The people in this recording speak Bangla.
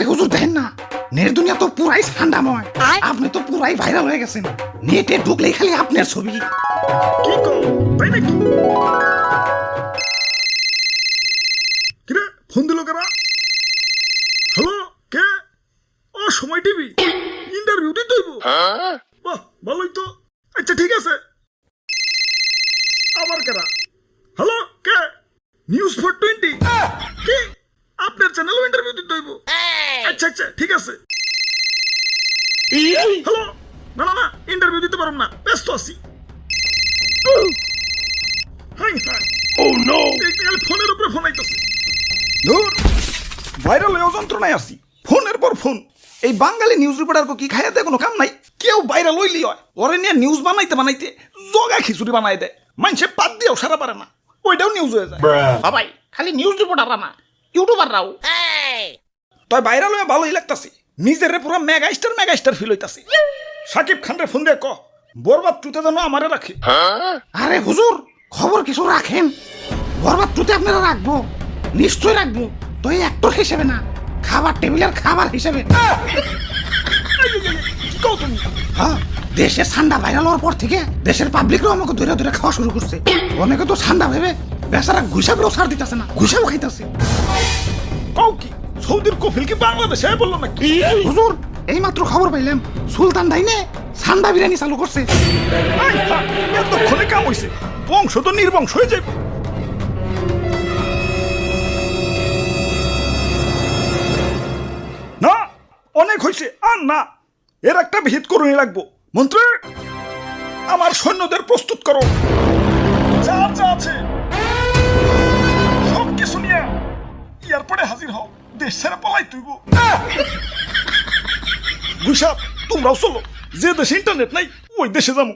হুজুর দেখেন না, নেট দুনিয়া তো পুরাই ঠান্ডাময়। আপনি তো পুরাই ভাইরাল হয়ে গেছেন, নেটে ঢুকলেই খালি আপনার ছবি। কি কও তাই নাকি? কিরে ফোন দিল কারা? হ্যালো, কে? ও সময় টিভি, ইন্টারভিউ দিতে হইব। বাহ ভালোই তো। আচ্ছা ঠিক আছে। আবার কারা? হ্যালো, কে? নিউজ 420 কি? আপনার চ্যানেলও ইন্টারভিউ দিতে হইব? আচ্ছা আচ্ছা ঠিক আছে। হ্যালো, না না না, ইন্টারভিউ দিতে পারব না, ব্যস্ত আছি। হাই হাই, ও নো, এই ফোনের উপরে ফোন আইতাছে। ধুর, ভাইরাল হয়েও যন্ত্রণায় আছি, ফোনের পর ফোন। এই বাঙালি নিউজ রিপোর্টার কি খাইয়া দেয় কোনো কাম নাই। কেউ ভাইরাল হইলি হয়, ওরে নিয়ে নিউজ বানাইতে বানাইতে জগা খিচুড়ি বানাই দেয়, মানুষে পাত দিয়েও সারা পারে না, ওইটাও নিউজ হয়ে যায়। বাবাই খালি নিউজ রিপোর্টাররা না, ইউটিউবাররাও। তাই ভাইরাল হয়ে ভালোই লাগতাছে, নিজের পুরো মেগা স্টার ফিল হইতাছে। সাকিব খানরে ফোন দিয়ে ক বরবাদ টুতে যেন আমারে রাখে। আরে হুজুর, খবর কিছু রাখেন, বরবাদ টুতে আপনারা রাখবো, নিশ্চয় রাখবো। তো এই অ্যাক্টর হিসেবে না, খাবার টেবিলের খাবার হিসেবে। কি কও তুমি? হ্যাঁ, দেশে ঠান্ডা ভাইরাল হওয়ার পর থেকে দেশের পাবলিকরাও আমাকে ধরে ধরে খাওয়া শুরু করছে। অনেকে তো ঠান্ডা ভেবে বেচারা ঘুষাবেও ছাড় দিতেছে না, ঘুষাও খাইতেছে। কও কি সৌদির কফিল কি বাংলাদেশে বললো নাকি? হুজুর, এইমাত্র খবর পাইলাম সুলতান ডাইনে ঠান্ডা বিরিয়ানি চালু করছে। এতক্ষণে কাম হইছে, বংশ তো নির্বংশ হয়ে যাবে। না, অনেক হয়েছে, আর না, এর একটা ভিত করুনি লাগবো। মন্ত্রী, আমার সৈন্যদের প্রস্তুত করো, যার যা আছে সব কিছু নিয়ে এয়ারপোর্টে হাজির হও, দেশ ছেড়ে পলাই তুইব। গুইসাপ, তোমরাও চলো, যে দেশে ইন্টারনেট নাই ওই দেশে যাবো।